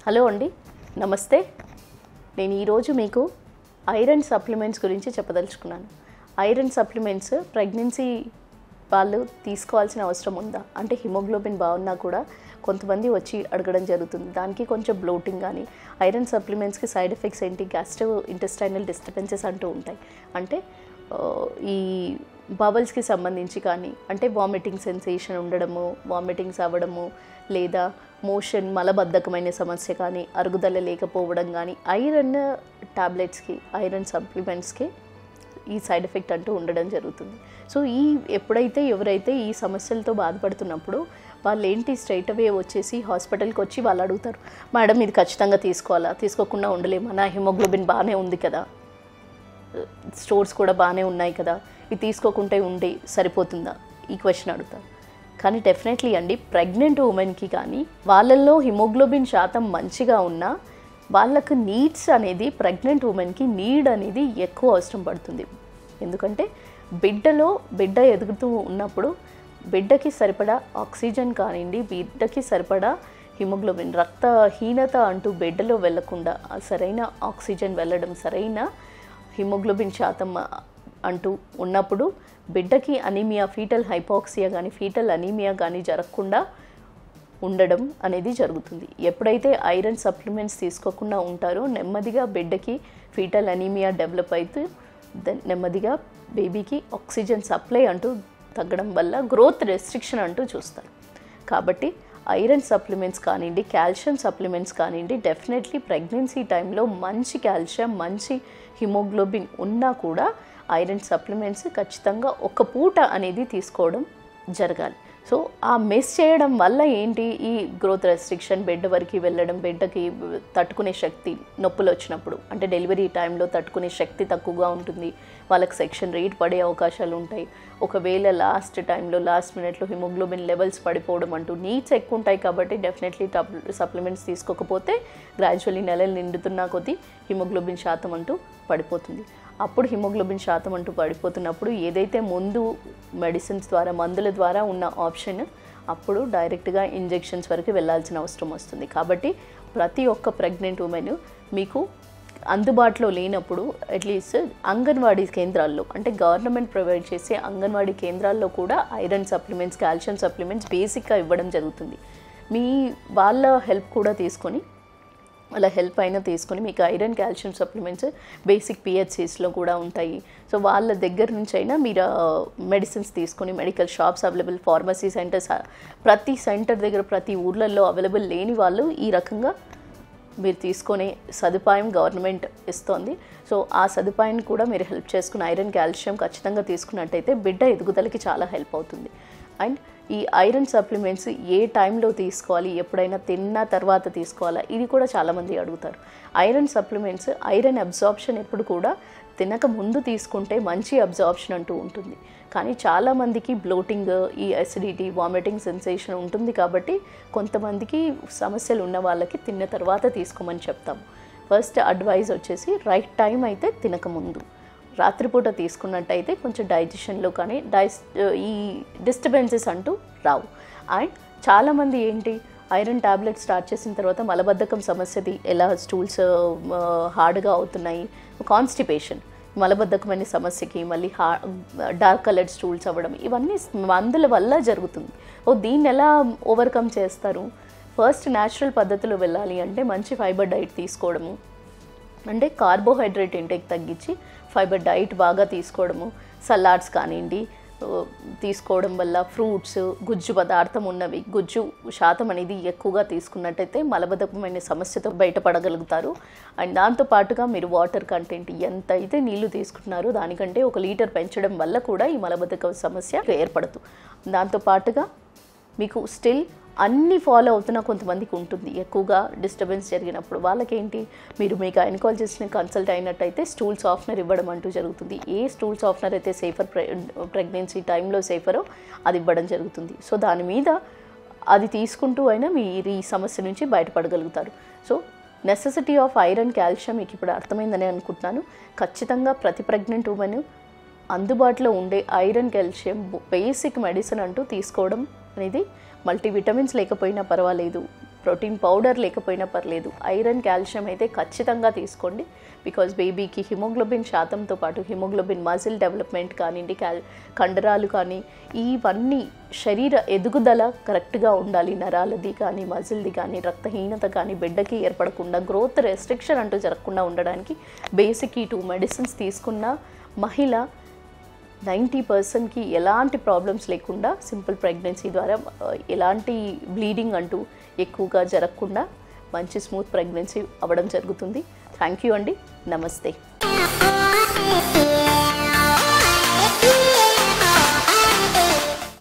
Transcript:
Hello అండి, నమస్తే. నేను ఈరోజు మీకు ఐరన్ సప్లిమెంట్స్ గురించి చెప్పదలుచుకున్నాను. ఐరన్ సప్లిమెంట్స్ ప్రెగ్నెన్సీ వాళ్ళు తీసుకోవాల్సిన అవసరం ఉందా అంటే హిమోగ్లోబిన్ బాగున్నా కూడా కొంతమంది వచ్చి అడగడం జరుగుతుంది. దానికి కొంచెం బ్లోటింగ్ కానీ ఐరన్ సప్లిమెంట్స్కి సైడ్ ఎఫెక్ట్స్ ఏంటి, గ్యాస్ట్రో ఇంటెస్టైనల్ డిస్టర్బెన్సెస్ అంటూ ఉంటాయి. అంటే ఈ బబల్స్కి సంబంధించి కానీ అంటే వామిటింగ్ సెన్సేషన్ ఉండడము, వామిటింగ్స్ అవ్వడము, లేదా మోషన్ మలబద్ధకమైన సమస్య కానీ, అరుగుదల లేకపోవడం కానీ ఐరన్ టాబ్లెట్స్కి ఐరన్ సప్లిమెంట్స్కి ఈ సైడ్ ఎఫెక్ట్ అంటూ ఉండడం జరుగుతుంది. సో ఎవరైతే ఈ సమస్యలతో బాధపడుతున్నప్పుడు వాళ్ళు ఏంటి స్ట్రైట్ అవే వచ్చేసి హాస్పిటల్కి వచ్చి వాళ్ళు అడుగుతారు, మేడం ఇది ఖచ్చితంగా తీసుకోవాలా, తీసుకోకుండా ఉండలేమా, నా హిమోగ్లోబిన్ బాగానే ఉంది కదా, స్టోర్స్ కూడా బాగానే ఉన్నాయి కదా, ఇది తీసుకోకుంటే ఉండి సరిపోతుందా, ఈ క్వశ్చన్ అడుగుతారు. కానీ డెఫినెట్లీ అండి, ప్రెగ్నెంట్ ఉమెన్కి కానీ వాళ్ళల్లో హిమోగ్లోబిన్ శాతం మంచిగా ఉన్నా వాళ్ళకు నీడ్స్ అనేది ప్రెగ్నెంట్ ఉమెన్కి నీడ్ అనేది ఎక్కువ అవసరం పడుతుంది. ఎందుకంటే బిడ్డ ఎదుగుతూ ఉన్నప్పుడు బిడ్డకి సరిపడా ఆక్సిజన్ కానివ్వండి, బిడ్డకి సరిపడా హిమోగ్లోబిన్ రక్తహీనత అంటూ బిడ్డలో వెళ్లకుండా సరైన ఆక్సిజన్ వెళ్ళడం, సరైన హిమోగ్లోబిన్ శాతం అంటూ ఉన్నప్పుడు బిడ్డకి అనీమియా, ఫీటల్ హైపాక్సియా కానీ ఫీటల్ అనీమియా కానీ జరగకుండా ఉండడం అనేది జరుగుతుంది. ఎప్పుడైతే ఐరన్ సప్లిమెంట్స్ తీసుకోకుండా ఉంటారో నెమ్మదిగా బిడ్డకి ఫీటల్ అనీమియా డెవలప్ అవుతూ నెమ్మదిగా బేబీకి ఆక్సిజన్ సప్లై అంటూ తగ్గడం వల్ల గ్రోత్ రెస్ట్రిక్షన్ అంటూ చూస్తారు. కాబట్టి ఐరన్ సప్లిమెంట్స్ కానివ్వండి, కాల్షియం సప్లిమెంట్స్ కానివ్వండి, డెఫినెట్లీ ప్రెగ్నెన్సీ టైంలో మంచి కాల్షియం, మంచి హిమోగ్లోబిన్ ఉన్నా కూడా ఐరన్ సప్లిమెంట్స్ ఖచ్చితంగా ఒక పూట అనేది తీసుకోవడం జరగాలి. సో ఆ మిస్ చేయడం వల్ల ఏంటి, ఈ గ్రోత్ రెస్ట్రిక్షన్, బెడ్ వరకు వెళ్ళడం, బిడ్డకి తట్టుకునే శక్తి నొప్పులు వచ్చినప్పుడు అంటే డెలివరీ టైంలో తట్టుకునే శక్తి తక్కువగా ఉంటుంది, వాళ్ళకి సెక్షన్ రేట్ పడే అవకాశాలు ఉంటాయి. ఒకవేళ లాస్ట్ మినిట్లో హిమోగ్లోబిన్ లెవెల్స్ పడిపోవడం అంటూ నీడ్స్ ఎక్కువ ఉంటాయి. కాబట్టి డెఫినెట్లీ సప్లిమెంట్స్ తీసుకోకపోతే గ్రాడ్యువల్లీ నెలలు నిండుతున్న కొద్దీ హిమోగ్లోబిన్ శాతం అంటూ పడిపోతుంది. అప్పుడు హిమోగ్లోబిన్ శాతం అంటూ పడిపోతున్నప్పుడు ఏదైతే ముందు మెడిసిన్స్ ద్వారా, మందుల ద్వారా ఉన్న ఆప్షన్ అప్పుడు డైరెక్ట్గా ఇంజెక్షన్స్ వరకు వెళ్ళాల్సిన అవసరం వస్తుంది. కాబట్టి ప్రతి ఒక్క ప్రెగ్నెంట్ ఉమెన్ మీకు అందుబాటులో లేనప్పుడు అట్లీస్ట్ అంగన్వాడీ కేంద్రాల్లో అంటే గవర్నమెంట్ ప్రొవైడ్ చేసే అంగన్వాడీ కేంద్రాల్లో కూడా ఐరన్ సప్లిమెంట్స్, కాల్షియం సప్లిమెంట్స్ బేసిక్గా ఇవ్వడం జరుగుతుంది. వాళ్ళ హెల్ప్ కూడా తీసుకొని మీకు ఐరన్ కాల్షియం సప్లిమెంట్స్ బేసిక్ పిహెచ్సిస్లో కూడా ఉంటాయి. సో వాళ్ళ దగ్గర నుంచి అయినా మీరు మెడిసిన్స్ తీసుకొని, medical shops available, pharmacy centres ప్రతి సెంటర్ దగ్గర ప్రతి ఊర్లలో అవైలబుల్ లేని వాళ్ళు ఈ రకంగా మీరు తీసుకునే సదుపాయం గవర్నమెంట్ ఇస్తోంది. సో ఆ సదుపాయాన్ని కూడా మీరు హెల్ప్ చేసుకుని ఐరన్ కాల్షియం ఖచ్చితంగా తీసుకున్నట్టయితే బిడ్డ ఎదుగుదలకి చాలా హెల్ప్ అవుతుంది. అండ్ ఈ ఐరన్ సప్లిమెంట్స్ ఏ టైంలో తీసుకోవాలి, ఎప్పుడైనా తిన్న తర్వాత తీసుకోవాలా, ఇది కూడా చాలామంది అడుగుతారు. ఐరన్ సప్లిమెంట్స్ ఐరన్ అబ్జార్ప్షన్ ఎప్పుడు కూడా తినక ముందు తీసుకుంటే మంచి అబ్జార్ప్షన్ అంటూ ఉంటుంది. కానీ చాలామందికి బ్లోటింగ్, ఈ అసిడిటీ, వామిటింగ్ సెన్సేషన్ ఉంటుంది. కాబట్టి కొంతమందికి సమస్యలు ఉన్న వాళ్ళకి తిన్న తర్వాత తీసుకోమని చెప్తాము. ఫస్ట్ అడ్వైజ్ వచ్చేసి రైట్ టైం అయితే తినకముందు, రాత్రిపూట తీసుకున్నట్టయితే కొంచెం డైజెషన్లో కానీ ఈ డిస్టర్బెన్సెస్ అంటూ రావు. అండ్ చాలామంది ఏంటి ఐరన్ ట్యాబ్లెట్ స్టార్ట్ చేసిన తర్వాత మలబద్ధకం సమస్యది ఎలా స్టూల్స్ హార్డ్గా అవుతున్నాయి, కాన్స్టిపేషన్, మలబద్ధకమైన సమస్యకి మళ్ళీ డార్క్ కలర్డ్ స్టూల్స్ అవ్వడం, ఇవన్నీ మందుల వల్ల జరుగుతుంది. దీన్ని ఎలా ఓవర్కమ్ చేస్తారు? ఫస్ట్ న్యాచురల్ పద్ధతిలో వెళ్ళాలి అంటే మంచి ఫైబర్ డైట్ తీసుకోవడము, అంటే కార్బోహైడ్రేట్ ఇంటేక్ తగ్గించి ఫైబర్ డైట్ బాగా తీసుకోవడము, సలాడ్స్ కానివ్వండి తీసుకోవడం వల్ల, ఫ్రూట్స్, గుజ్జు పదార్థం ఉన్నవి, గుజ్జు శాతం అనేది ఎక్కువగా తీసుకున్నట్టయితే మలబద్ధకమైన సమస్యతో బయటపడగలుగుతారు. అండ్ దాంతోపాటుగా మీరు వాటర్ కంటెంట్ ఎంత అయితే నీళ్లు తీసుకుంటున్నారో దానికంటే 1 లీటర్ పెంచడం వల్ల కూడా ఈ మలబద్ధకం సమస్య ఏర్పడదు. దాంతోపాటుగా మీకు స్టిల్ అన్నీ ఫాలో అవుతున్న కొంతమందికి ఉంటుంది. ఎక్కువగా డిస్టర్బెన్స్ జరిగినప్పుడు వాళ్ళకేంటి, మీరు మీ గైనకాలజిస్ట్ని కన్సల్ట్ అయినట్టయితే స్టూల్ సాఫ్ట్నర్ ఇవ్వడం అంటూ జరుగుతుంది. ఏ స్టూల్ సాఫ్ట్నర్ అయితే సేఫర్ ప్రెగ్నెన్సీ టైంలో సేఫరో అది ఇవ్వడం జరుగుతుంది. సో దాని మీద అది తీసుకుంటూ అయినా మీరు ఈ సమస్య నుంచి బయటపడగలుగుతారు. So necessity of iron, calcium మీకు ఇప్పుడు అర్థమైందని అనుకుంటున్నాను. ఖచ్చితంగా ప్రతి ప్రెగ్నెంట్ ఉమెన్ అందుబాటులో ఉండే ఐరన్, కాల్షియం బేసిక్ మెడిసిన్ అంటూ తీసుకోవడం అనేది, మల్టీవిటమిన్స్ లేకపోయినా పర్వాలేదు, ప్రోటీన్ పౌడర్ లేకపోయినా పర్లేదు, ఐరన్ కాల్షియం అయితే ఖచ్చితంగా తీసుకోండి. బికాజ్ బేబీకి హిమోగ్లోబిన్ శాతంతో పాటు హిమోగ్లోబిన్ మజిల్ డెవలప్మెంట్ కానివ్వండి, కండరాలు కానీ ఇవన్నీ శరీర ఎదుగుదల కరెక్ట్గా ఉండాలి. నరాలది కానీ మజిల్ది కానీ రక్తహీనత కానీ బిడ్డకి ఏర్పడకుండా, గ్రోత్ రెస్ట్రిక్షన్ అంటూ జరగకుండా ఉండడానికి బేసిక్ ఈ 2 మెడిసిన్స్ తీసుకున్న మహిళ 90%కి ఎలాంటి ప్రాబ్లమ్స్ లేకుండా సింపుల్ ప్రెగ్నెన్సీ ద్వారా ఎలాంటి బ్లీడింగ్ అంటూ ఎక్కువగా జరగకుండా మంచి స్మూత్ ప్రెగ్నెన్సీ అవ్వడం జరుగుతుంది. థ్యాంక్ యూ అండి. నమస్తే.